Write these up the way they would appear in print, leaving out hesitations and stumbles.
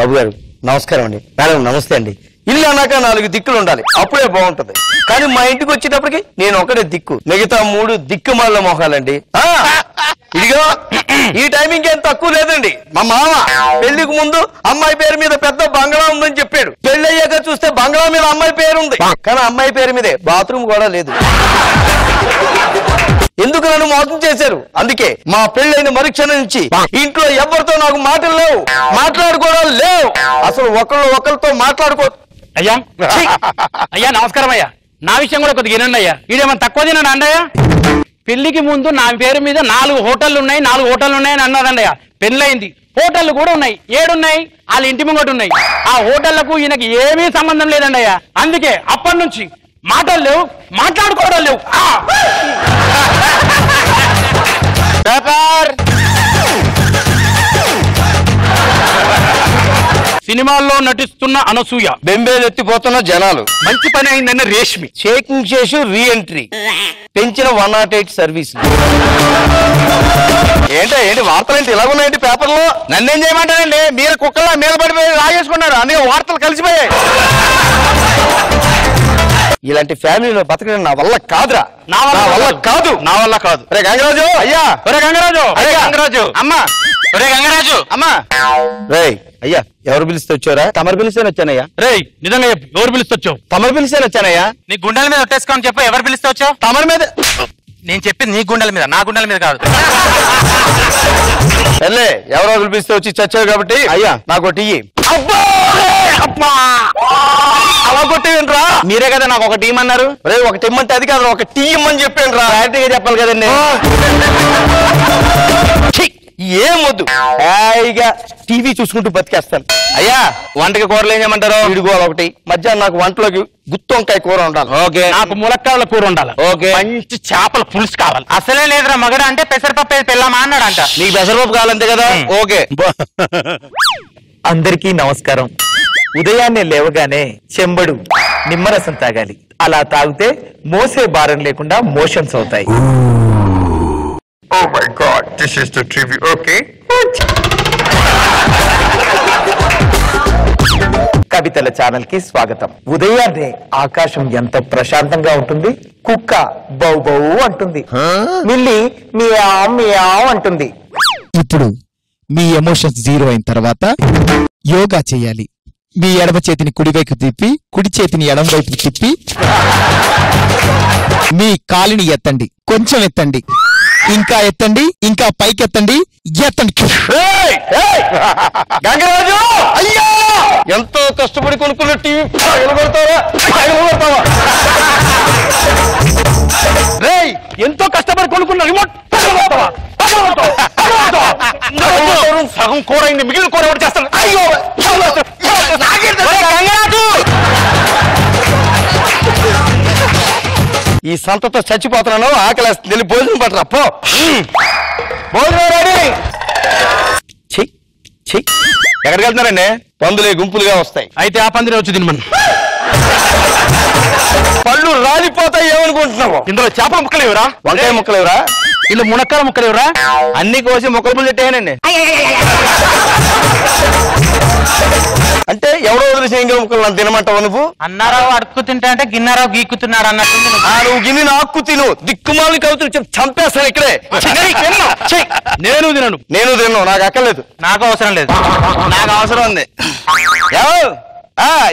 బాబు గారు నమస్కారం అండి. మేడం నమస్తే అండి. ఇల్లు అన్నాక 4 దిక్కులు ఉండాలి, అప్పుడే బాగుంటది. కానీ మా ఇంటికి వచ్చేటప్పటికి నేను ఒకటే దిక్కు, మిగతా 3 దిక్కుమాల మొహాలండి. ఇదిగో ఈ టైమింగ్ ఏం తక్కువ లేదండి. మా మామ పెళ్లికి ముందు అమ్మాయి పేరు మీద పెద్ద బంగ్లా ఉందని చెప్పాడు. పెళ్లి అయ్యాక చూస్తే బంగ్లా మీద అమ్మాయి పేరు ఉంది, కానీ అమ్మాయి పేరు మీదే బాత్రూమ్ కూడా లేదు. ఎందుకు నన్ను మోసం చేశారు? అందుకే మా పెళ్ళైన మరుక్షణం నుంచి ఇంట్లో ఎవరితో నాకు మాటలు లేవు, మాట్లాడుకోవడాలు లేవు. అసలు ఒకరితో మాట్లాడుకో. అయ్యా అయ్యా నమస్కారం అయ్యా. నా విషయం కూడా కొద్దిగా వినండి అయ్యా. ఇదేమన్నా తక్కువ తినండి అండయ్యా. పెళ్లికి ముందు నా పేరు మీద 4 హోటళ్లు ఉన్నాయి, 4 హోటళ్లు ఉన్నాయని అన్నారండయ్యా. పెళ్ళయింది, హోటళ్లు కూడా ఉన్నాయి. 7 ఉన్నాయి, వాళ్ళ ఇంటి ముంగట ఉన్నాయి. ఆ హోటళ్లకు ఈయనకి ఏమీ సంబంధం లేదండయ్యా. అందుకే అప్పటి నుంచి మాటలు లేవు, మాట్లాడుకోవడం లేవు. సినిమాల్లో నటిస్తున్న అనసూయ, బెంబేలెత్తిపోతున్న జనాలు, మంచి పని అయిందన్న రేష్మి, షేకింగ్ చేసి రీ ఎంట్రీ, పెంచిన 108 సర్వీస్. ఏంటి వార్తలు ఇలాగున్నాయండి పేపర్లో? నన్నేం చేయమంటారండి? మీరు కుక్కలా మీద పడిపోయి లాగేసుకున్నారు, అందుకే వార్తలు కలిసిపోయాయి. ఇలాంటి ఫ్యామిలీలో బతకడం నా వల్ల కాదురా, నా వల్ల కాదు. రే గంగరాజు అయ్యా, గంగరాజు అమ్మా, గంగరాజు అమ్మా. రే అయ్యా, ఎవరు పిలిస్తే వచ్చారా? తమరు పిలిస్తే వచ్చానయ్యా. రే నిజంగా చెప్పు, ఎవరు పిలిస్తే వచ్చావు? తమరు పిలిస్తే వచ్చానయ్యా. నీ గుండెల మీద ఒట్టేసుకోని చెప్పు, ఎవరు పిలిస్తే వచ్చావు? తమరి మీద. నేను చెప్పింది నీ గుండెల మీద, నా గుండెల మీద కాదు. సర్లే, ఎవరో పిలిపిస్తే వచ్చి చచ్చావు కాబట్టి అయ్యా నాకు టీ. అలా కొట్టేయండి రా. మీరే కదా నాకు ఒక టీం అన్నారు. రే ఒక టీం అంటే అది కాదు, ఒక టీం అని చెప్పాను రా. క్లారిటీగా చెప్పాలి కదండి. ఏం వద్దు, హాయిగా టీవీ చూసుకుంటూ బతికేస్తాను. అయ్యా వంటకి కూరలు ఏం చేయమంటారు? విడుగోలు ఒకటి, మధ్యాహ్నం నాకు వంటలోకి గుత్తి వంకాయ కూర ఉండాలి. ఓకే. నాకు ములక్కాయల కూర ఉండాలి. ఓకే. మంచి చేపల పులుసు కావాలి. అసలే లేదురా మగడ అంటే పెసరపప్పు పెళ్ళామా అన్నాడు అంట. నీకు పెసరపప్పు కావాలంతే కదా? ఓకే. అందరికీ నమస్కారం. ఉదయాన్నే లేవగానే చెంబడు నిమ్మరసం తాగాలి. అలా తాగితే మోసే భారం లేకుండా మోషన్స్ అవుతాయి. Oh my God, this is the trivia. Okay. కవితల ఛానల్ కి స్వాగతం. ఉదయాన్నే ఆకాశం ఎంత ప్రశాంతంగా ఉంటుంది. కుక్క బౌ బౌ అంటుంది, మిల్లి మియావ్ మియావ్ అంటుంది. ఇప్పుడు మీ ఎమోషన్స్ 0 అయిన తర్వాత యోగా చేయాలి. మీ ఎడమ చేతిని కుడివైపు తిప్పి, కుడి చేతిని ఎడమ వైపు తిప్పి, మీ కాలిని ఎత్తండి, కొంచెం ఎత్తండి, ఇంకా ఎత్తండి, ఇంకా పైకెత్తండి, ఎత్తండి. గంగరాజు అయ్యా, ఎంతో కష్టపడి కొనుక్కున్న టీవీ రేయ్, ఎంతో కష్టపడి కొనుక్కున్న రిమోట్ సగం కూర అయింది, మిగిలిన కూర ఎవరు చేస్తాను? అయ్యో ఈ సంతతో చచ్చిపోతున్నాను, ఆకలేస్తుంది, వెళ్ళి భోజనం పట్టరా పో. భోజనం రెడీ. ఎక్కడికి వెళ్తున్నారండి? పందులే గుంపులుగా వస్తాయి. అయితే ఆ పందిరి వచ్చి తినమను. పళ్ళు రాలిపోతాయి ఏమనుకుంటున్నావు? ఇందులో చేపల ముక్కలు ఎవరా? వంకాయ ముక్కలు ఎవరా? ఇందులో మునక్కాల ముక్కలు ఎవరా? అన్ని కోసి ముక్కలు పెట్టేయనండి. అంటే ఎవరో వదిలేసి ఇంకా ముక్కలు నన్ను తినమంటావు నువ్వు? అన్నారావు అడుక్కు తింటా అంటే గిన్నారావు గీక్కుతున్నాడు అన్నట్టు. నువ్వు గిన్నె నాక్కు తిను, దిక్కుమాలి కవుతులు చంపేస్తాను ఇక్కడే. నేను తినను. నేను తిన్నాను, నాకు అక్కర్లేదు. నాకు అవసరం లేదు. నాకు అవసరం ఉంది.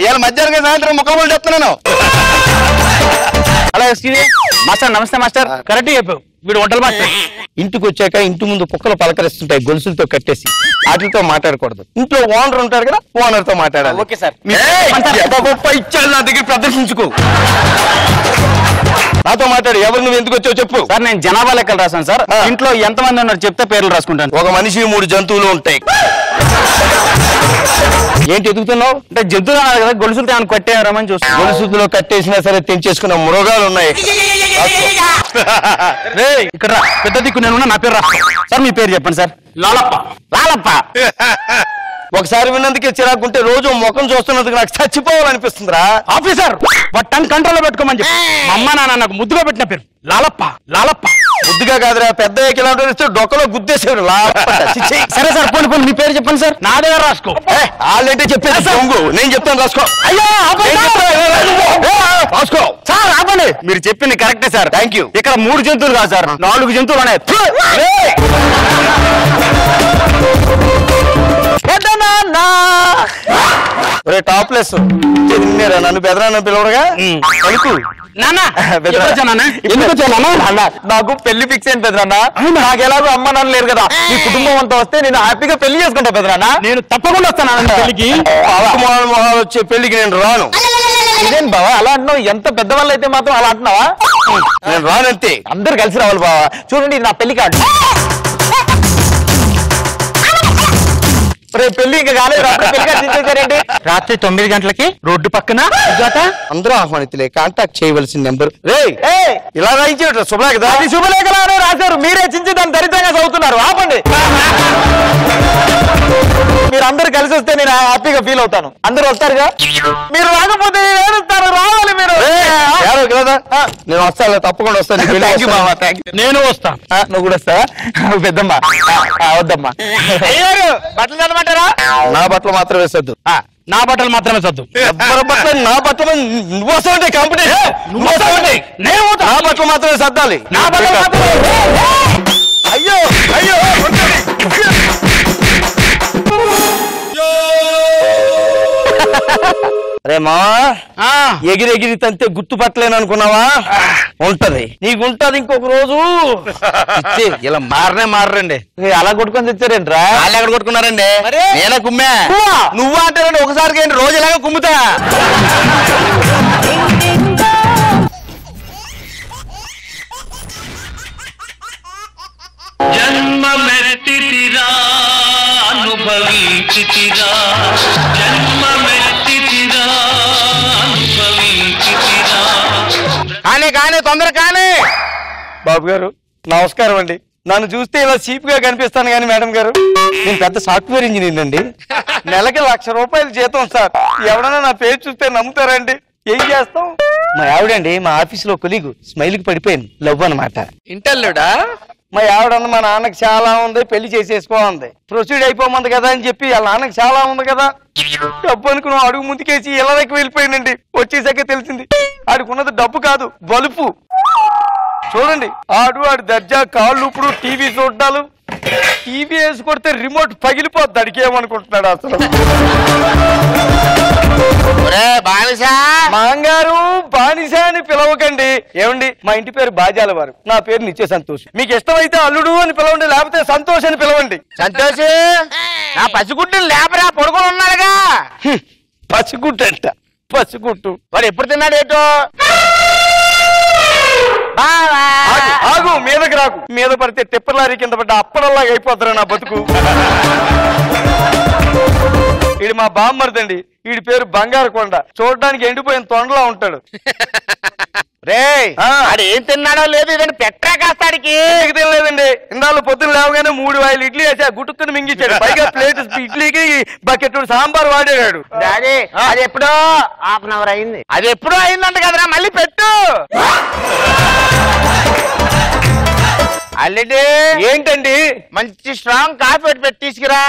ఇవాళ మధ్యాహ్నం సాయంత్రం ముక్కలు చెప్తున్నాను. అలా మాస్టర్ నమస్తే మాస్టర్. కరెక్ట్ చెప్పావు, వీడు వంటలు మాస్టర్. ఇంటికి వచ్చాక ఇంటి ముందు కుక్కలు పలకరిస్తుంటాయి గొలుసులతో కట్టేసి, వాటితో మాట్లాడకూడదు. ఇంట్లో ఓనర్ ఉంటారు కదా, ఓనర్ తో మాట్లాడాలి. Okay sir. ఇచ్చాడు నా దగ్గర ప్రదర్శించుకో. నాతో మాట్లాడు. ఎవరు నువ్వు ఎందుకు వచ్చావు చెప్పు. సార్ నేను జనాభా లెక్కలు రాశాను సార్. ఇంట్లో ఎంతమంది ఉన్నారు చెప్తే పేర్లు రాసుకుంటాను. ఒక మనిషి 3 జంతువులు ఉంటాయి. ఏంటి ఎదుగుతున్నావు? అంటే జంతువులు అన్నారు కదా, గొలుసులతో ఏమైనా కట్టేయమని చూస్తాను. గొలుసులో కట్టేసినా సరే తెంచేసుకున్న మృగాలు ఉన్నాయి. ఇక్కడ పెద్ద దిక్కు నేను, నా పేరు రాస్తా. సార్ మీ పేరు చెప్పండి సార్. లాలప్ప. లాలప్ప ఒకసారి విన్నందుకే చిరాకుంటే రోజు ముఖం చూస్తున్నందుకు నాకు చచ్చిపోవాలనిపిస్తుందిరా. ఆఫీసర్ టంగ్ కంట్రోల్ లో పెట్టుకోమని చెప్పి మా అమ్మ నాన్న నాకు ముద్దుగా పెట్టిన పేరు లాలప్ప. లాలప్ప ముద్దుగా కాదురా, పెద్ద కిలోమీటర్ డొక్కలో గుద్దేసేవారు. సరే సార్ పోనీ పోనీ మీ పేరు చెప్పండి సార్. నా దగ్గర రాసుకో. వాళ్ళంటే చెప్పేది దొంగు. నేను చెప్తాను రాసుకో. అయ్యో రాసుకో సార్ ఆపండి. మీరు చెప్పింది కరెక్టే సార్. Thank you. ఇక్కడ 3 జంతువులు కాదు సార్, 4 జంతువులు ఉన్నాయి. టాప్లెస్ నన్ను బెదరాన్ని పిలవడగా పలుకు. నాకు పెళ్లి ఫిక్స్ అయింది పెద్దనాన్న. నాకు ఎలాగో అమ్మ నాన్న లేరు కదా, ఈ కుటుంబం అంతా వస్తే నేను హ్యాపీగా పెళ్లి చేసుకుంటా పెద్దనాన్న. నేను తప్పకుండా వస్తాను పెళ్లికి. మొహాలు వచ్చే పెళ్లికి నేను రాను. ఇదేం బావా అలా అంటున్నావు? ఎంత పెద్దవాళ్ళు అయితే మాత్రం అలా అంటున్నావా? నేను రానంతే. అందరు కలిసి రావాలి బావా. చూడండి ఇది నా పెళ్లి కార్డు. రేపు పెళ్లి ఇంకా కాలేదు, పెళ్లి కార్డు తీసేసారేంటి? రాత్రి 9 గంటలకి రోడ్డు పక్కన అందరూ ఆహ్వానితులే. కాంటాక్ట్ చేయవలసిన నెంబర్ ఇలా రాయించేట శుభలేఖ. అది శుభలేఖలానే రాశారు, మీరే చించి దాన్ని దరిద్రంగా చదువుతున్నారు. ఆపండి. మీరు అందరు కలిసి వస్తే నేను హ్యాపీగా ఫీల్ అవుతాను. అందరూ వస్తారుగా, మీరు రాకపోతే ఏడుస్తారు. రావాలి మీరు. నేను వస్తాను, తప్పకుండా వస్తాను. నేను వస్తా. నువ్వు కూడా వస్తావా పెద్దమ్మా? వద్దమ్మా. బట్టలు చదవమంటారా? నా బట్టలు మాత్రమే సర్దు. నా బట్టలు మాత్రమే సర్దు. ఎవరి బట్టలు నా బట్టలు నువ్వు వస్తావంటే కాంపిటీషన్. నువ్వు వస్తావంటే నా బట్టలు మాత్రమే సర్దాలి. నా బట్టలు మాత్రమే. అయ్యో అయ్యో అరే మా ఎగిరి ఎగిరి తంతే గుర్తుపట్టలేను అనుకున్నావా? ఉంటది, నీకు ఉంటది ఇంకొక రోజు. ఇలా మారరండి. అలా కొట్టుకొని తెచ్చారేంట్రా? వాళ్ళు ఎక్కడ కొట్టుకున్నారండి? నేనే కుమ్మా. నువ్వు అంటారండి ఒకసారికి ఏంటి రోజు ఇలాగా కుమ్ముతా. జన్మ మెట్టితిరా అనుభవించితిరా, జన్మ మెట్టితిరా అనుభవించితిరా. కానీ తొందర కానీ. బాబు గారు నమస్కారం అండి. నన్ను చూస్తే ఇలా చీప్ గా కనిపిస్తాను కానీ మేడం గారు నేను పెద్ద సాఫ్ట్వేర్ ఇంజనీర్ అండి. నెలకి 1,00,000 రూపాయలు జీతం సార్. ఎవడన్నా నా పేరు చూస్తే నమ్ముతారండి? ఏం చేస్తాం? మా ఆవిడండి మా ఆఫీస్ లో కొలీగు స్మైల్కి పడిపోయింది. లవ్ అనమాట. ఇంటల్లుడా? మా ఆవిడన్న మా నాన్నకి చాలా ఉంది, పెళ్లి చేసేసుకోంది. ప్రొసీడ్ అయిపోమంది కదా అని చెప్పి వాళ్ళ నాన్నకి చాలా ఉంది కదా డబ్బు అనుకుని అడుగు ముందుకేసి ఇలా దగ్గర వెళ్ళిపోయిందండి. వచ్చేసాక తెలిసింది ఆడుకున్నది డబ్బు కాదు, బలుపు. చూడండి ఆడు దర్జా కాళ్ళు ఇప్పుడు టీవీ చూడ్డాలు. టీవీ వేసి కొడితే రిమోట్ పగిలిపోద్ది. అడిగేమనుకుంటున్నాడు అసలు. మాంగారు బానిస అని పిలవకండి. ఏమండి మా ఇంటి పేరు బాజాల వారు, నా పేరు నిత్య సంతోష్. మీకు ఇష్టమైతే అల్లుడు అని పిలవండి, లేకపోతే సంతోష్ అని పిలవండి. సంతోష్ నా పసిగుడ్డు లేపరా, పడుకొని ఉన్నాడుగా. పసిగుట్టు అంట, పసిగుట్టు. వాడు ఎప్పుడు తిన్నాడు ఏటో? ఆగు, మీదకి రాకు. మీద పడితే టిప్పర్ లారీ కింద పడ్డ అప్పడల్లాగా అయిపోతారా నా బతుకు. వీడు మా బామ్మర్దండి. వీడి పేరు బంగారు కొండ. చూడడానికి ఎండిపోయిన తొండలా ఉంటాడు. రే ఆడు ఏం తిన్నాడో లేదు, ఇదని పెట్టరా కాస్తాడికి. తినలేదండి. ఇందాలు పొద్దున్న లేవగానే 3 వాయిలు ఇడ్లీ వేసా గుట్టుకుని మింగించాడు. పైగా ప్లేట్ ఇడ్లీకి బకెట్ సాంబార్ వాడాడు. డాడీ అది ఎప్పుడో 1/2 అవర్ అయింది. అది ఎప్పుడో అయిందంట కదరా, మళ్ళీ పెట్టు. అల్లుడు ఏంటండి? మంచి స్ట్రాంగ్ కాఫీ పెట్టి తీసుకురా.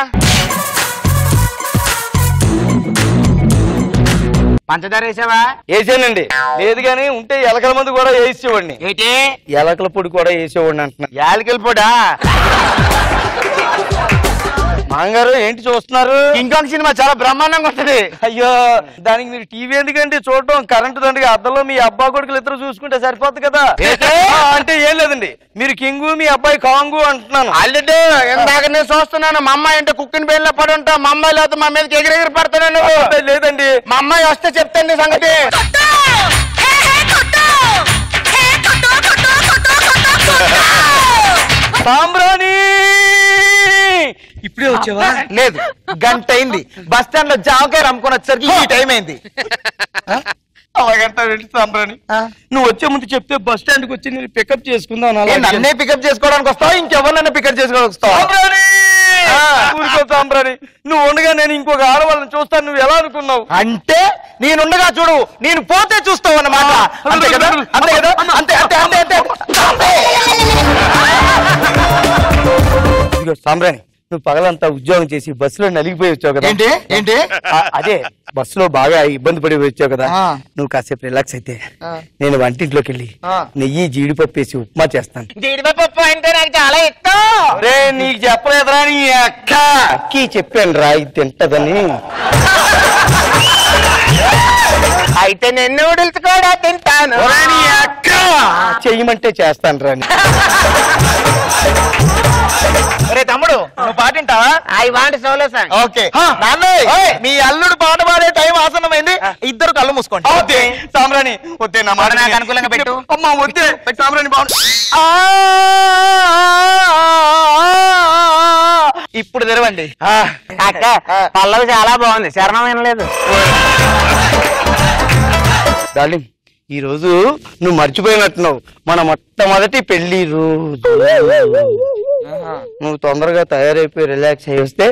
పంచదార వేసావా? వేసానండి. లేదు గాని ఉంటే ఎలకల మందు కూడా వేసేవాడిని. ఏంటి? ఎలకల పొడి కూడా వేసేవాడిని అంటున్నా. యాలకల పొడా? మాంగారు ఏంటి చూస్తున్నారు? ఇంకొక సినిమా చాలా బ్రహ్మాండంగా ఉంటుంది. అయ్యో దానికి మీరు టీవీ ఎందుకంటే చూడటం? కరెంటు దండగా అద్దంలో మీ అబ్బా కొడుకులు ఇద్దరు చూసుకుంటే సరిపోద్ది కదా. అంటే ఏం లేదండి, మీరు కింగు మీ అబ్బాయి కాంగు అంటున్నాను. అల్లుడు ఇందాక నేను చూస్తున్నాను, మా అమ్మాయి అంటే కుక్కిన పేర్లో పడి ఉంటా. మా అమ్మాయి లేకపోతే మా మీదకి ఎగిరెగిరి పడతాను. లేదండి, మా అమ్మాయి వస్తే చెప్తాను సంగతి. సాంబ్రాణి ఇప్పుడే వచ్చావా? లేదు, గంట అయింది. బస్ స్టాండ్ లో జామకాయలు అమ్ముకొని వచ్చేసరికి ఈ టైం అయింది. అలాగంటా వెళ్ళి సాంబ్రాణి నువ్వు వచ్చే ముందు చెప్తే బస్ స్టాండ్ కి వచ్చి నేను పికప్ చేసుకుందాం నన్నే పికప్ చేసుకోవడానికి వస్తావు ఇంకెవరినైనా పికప్ చేసుకోవడానికి వస్తావు ఊరుకో సాంబ్రాణి నువ్వు ఉండగా నేను ఇంకొక ఆడవాళ్ళని చూస్తాను నువ్వు ఎలా అనుకున్నావు అంటే నేనుండగా చూడు నేను పోతే చూస్తావు అన్నమాట అంతే కదా అంతే కదా అంతే అంతే అంతే అంతే ఇదిగో సాంబ్రాణి నువ్వు పగలంతా ఉద్యోగం చేసి బస్సులో నలిగిపోయి వచ్చావు కదా ఏంటి ఏంటి అదే బస్సులో బాగా ఇబ్బంది పడి వచ్చావు కదా నువ్వు కాసేపు రిలాక్స్ అయితే నేను వంటింట్లోకి వెళ్ళి నెయ్యి జీడిపప్పు వేసి ఉప్మా చేస్తాను. జీడిపప్పు అంటే నాకు చాలా ఇష్టం. రే నీకు చెప్పలేదురా నీ అక్కకి చెప్పాను రా ఇది తింటదని. అయితే నేను నూడిల్స్ కూడా తింటాను. అక్క చెయ్యమంటే చేస్తాను రా. రే తమ్ముడు నువ్వు పాటింటావా? I want solo song. Okay నాన్నయ్య మీ అల్లుడు పాట పాడే టైం ఆసన్నమైంది ఇద్దరు కళ్ళు మూసుకోండి. ఓకే సాంబ్రాణి వద్దే నా మాట నాకు అనుకూలంగా పెట్టు. అమ్మా వద్దే సాంబ్రాణి బాగుంది. ఇప్పుడు తెరవండి. అక్క పల్లవి చాలా బాగుంది, శరణం వినలేదు. డార్లింగ్ ఈ రోజు నువ్వు మర్చిపోయినట్టున్నావు మన మొట్టమొదటి పెళ్లి రోజు. నువ్వు తొందరగా తయారైపోయి రిలాక్స్ అయ్యి వస్తే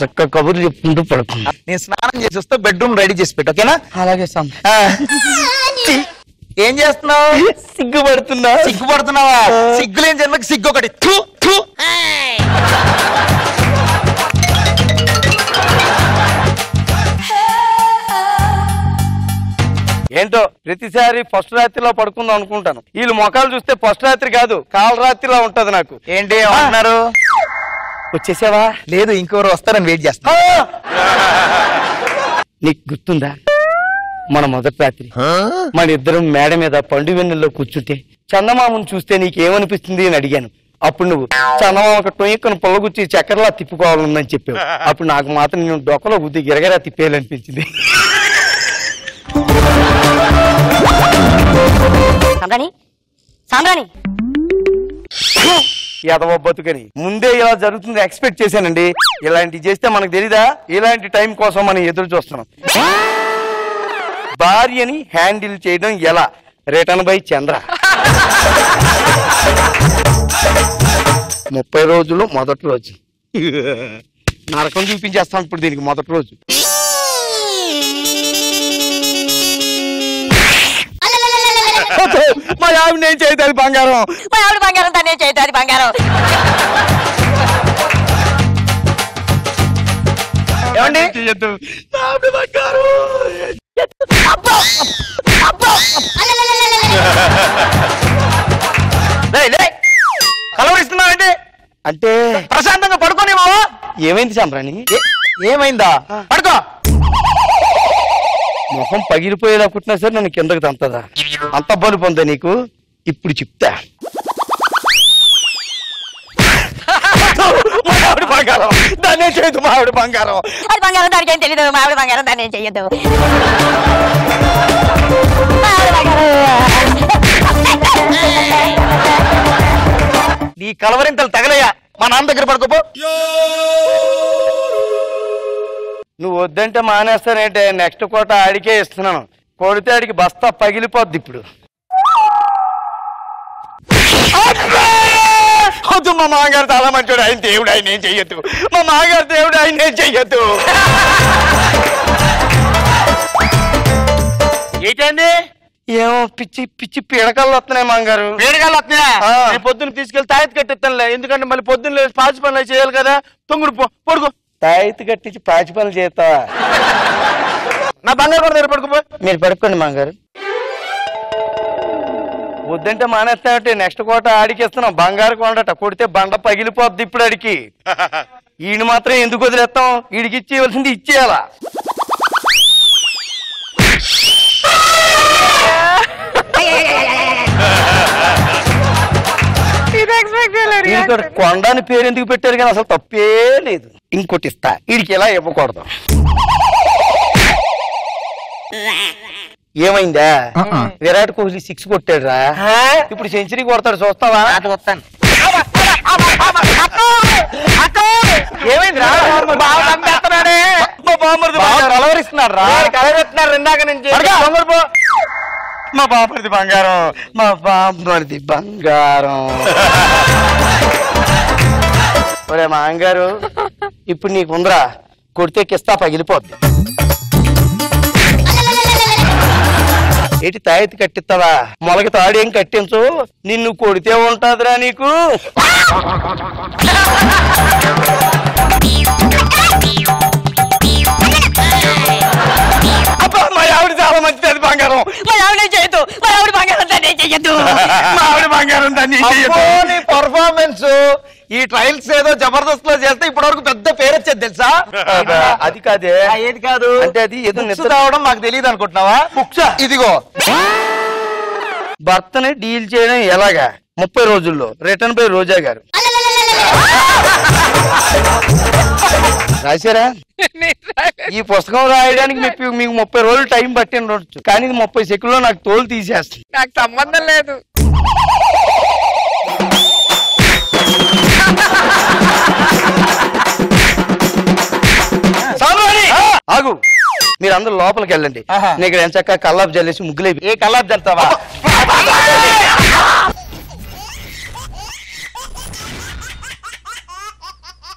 చక్కగా కబుర్లు చెప్పుకుంటూ పడుతుంది. నేను స్నానం చేసి వస్తే బెడ్రూమ్ రెడీ చేసి పెట్టు ఓకేనా? అలాగే ఏం చేస్తున్నావు? సిగ్గుపడుతున్నా. సిగ్గుపడుతున్నావా? సిగ్గులేని జన్మకి సిగ్గు ఒకటి. ఏంటో ప్రతిసారి ఫస్ట్ రాత్రిలో పడుకుందాం అనుకుంటాను. వీళ్ళు మొఖాలు చూస్తే ఫస్ట్ రాత్రి కాదు కాల రాత్రిలా ఉంటది నాకు. ఏంటి అన్నారు? వచ్చేసావా? లేదు ఇంకెవరు వస్తారని వెయిట్ చేస్తా. నీకు గుర్తుందా మన మొదటి రాత్రి మన ఇద్దరం మేడ మీద పండు వెన్నెల్లో కూర్చుంటే చందమామను చూస్తే నీకేమనిపిస్తుంది అని అడిగాను. అప్పుడు నువ్వు చందమామ ఒక టొయ్యక్కను పొల్లగుచ్చి చక్కెరలా తిప్పుకోవాలని చెప్పావు. అప్పుడు నాకు మాత్రం నేను డొక్కలో గుద్ది గిరగరా తిప్పేయాలనిపించింది. సాంబ్రాణి సాంబ్రాణి ఎదవ బతుకని ముందే ఇలా జరుగుతుంది ఎక్స్పెక్ట్ చేశానండి. ఇలాంటివి చేస్తే మనకు తెలీదా ఇలాంటి టైం కోసం మనం ఎదురు చూస్తున్నాం. భార్యని హ్యాండిల్ చేయడం ఎలా? రిటర్న్ బై చంద్ర. 30 రోజులు మొదటి రోజు నరకం చూపించేస్తాం ఇప్పుడు దీనికి. మొదటి రోజు మా ఆవిడ నేను చేయదు బంగారం. మా ఆవిడ బంగారం తనే చేయాలి బంగారం. ఏమండి చేయొద్దు మా ఆవిడ బంగారం. కలవరిస్తున్నావండి అంటే ప్రశాంతంగా పడుకోని మావా. ఏమైంది సాంబ్రాణి? ఏమైందా? పడుకో. మొహం పగిలిపోయేలా కుట్టినా సరే నన్ను కిందకి తంతదా? అంత బలు పొందా నీకు? ఇప్పుడు చెప్తా. మా ఆవిడ బంగారం దాన్నే చేయదు. మా ఆవిడ బంగారం. అది బంగారం దానికి ఏం తెలీదు. మా ఆవిడ బంగారం దాన్ని ఏం చెయ్యదు. నీ కలవరింతలు తగలయ్యా. మా నాన్న దగ్గర పడుకోపో. నువ్వు వద్దంటే మానేస్తానంటే నెక్స్ట్ కోట ఆడికే ఇస్తున్నాను. కొడితే ఆడికి బస్తా పగిలిపోద్ది. ఇప్పుడు వద్దు మా మామగారు చాలా మంచోడు. ఆయన దేవుడు ఆయన ఏం చెయ్యొద్దు. మా మామగారు దేవుడు ఆయన ఏం చెయ్యొద్దు. ఏంటండి? ఏమో పిచ్చి పిచ్చి పీడకలు వస్తున్నాయి మామగారు. వేడిగాలు వస్తున్నాయా? ఆ. నేను పొద్దున్న తీసుకెళ్లి తాయెత్తు కట్టిస్తానులే. ఎందుకంటే మళ్ళీ పొద్దున్న పాచి పనులు చేయాలి కదా. తొంగుడు పడుకో. తాయితీ కట్టించి పాచి పనులు చేస్తావా? నా బంగారు కూడా దగ్గర పడుకోపో. మీరు పడుకోండి మామగారు. వద్దంటే మానేస్తానంటే నెక్స్ట్ కోట ఆడికిస్తున్నాం. బంగారు కొండట కొడితే బండ పగిలిపోద్ది. ఇప్పుడు ఆడికి ఈయన మాత్రం ఎందుకు వదిలేస్తాం? వీడికి ఇచ్చేయవలసింది ఇచ్చేయాలా? వీడికి కొండ అని పేరు ఎందుకు పెట్టారు కానీ అసలు తప్పే లేదు. ఇంకోటి ఇస్తా వీడికి ఎలా ఇవ్వకూడదు. ఏమైందా? విరాట్ కోహ్లీ 6 కొట్టాడు రా. ఇప్పుడు సెంచరీ కొడతాడు చూస్తావా? వస్తాను. ఏమైందిరా? కలవరిస్తున్నాడు రా. కలవరిస్తున్నారు ఇందాక నుంచి. మా బాపరిది బంగారం, మా బాపరిది బంగారం. ఒరే మా అంగారు, ఇప్పుడు నీకుందరా, కొడితే కిస్తా పగిలిపోద్ది. ఏంటి తాయెత్తి కట్టిస్తావా? మొలక తాడేం కట్టించు, నిన్ను కొడితే ఉంటదిరా నీకు. అబ్బా మా ఆవిడ చాలా మంచిది, అది బంగారం. మా ఆవిడ చేయొద్దు, మా ఆవిడ బంగారం దాన్ని చెయ్యొద్దు, మా ఆవిడ బంగారం దాన్ని చెయ్యొద్దు. నీ పర్ఫార్మెన్స్ ఈ ట్రయల్స్ ఏదో జబర్దస్త్ లో చేస్తే ఇప్పటి వరకు పెద్ద పేరు వచ్చేది తెలుసా? అది కాదే. ఏది కాదు అంటే అది ఏదో నిద్ర రావడం మాకు తెలియదు అనుకుంటున్నావా? ఇదిగో భర్తని డీల్ చేయడం ఎలాగా 30 రోజుల్లో. రిటర్న్ బై రోజా గారు రాశారా? ఈ పుస్తకం రాయడానికి మీకు 30 రోజులు టైం పట్టి ఉండొచ్చు, కానీ 30 సెకండ్లో నాకు తోలు తీసేస్తుంది. నాకు సంబంధం లేదు. ఆగు, మీరు అందరూ లోపలికి వెళ్ళండి. నేను ఇక్కడ ఎంచక్క కల్లాపు జల్లేసి ముగ్గులే. ఏ కల్లాపు జల్తావా?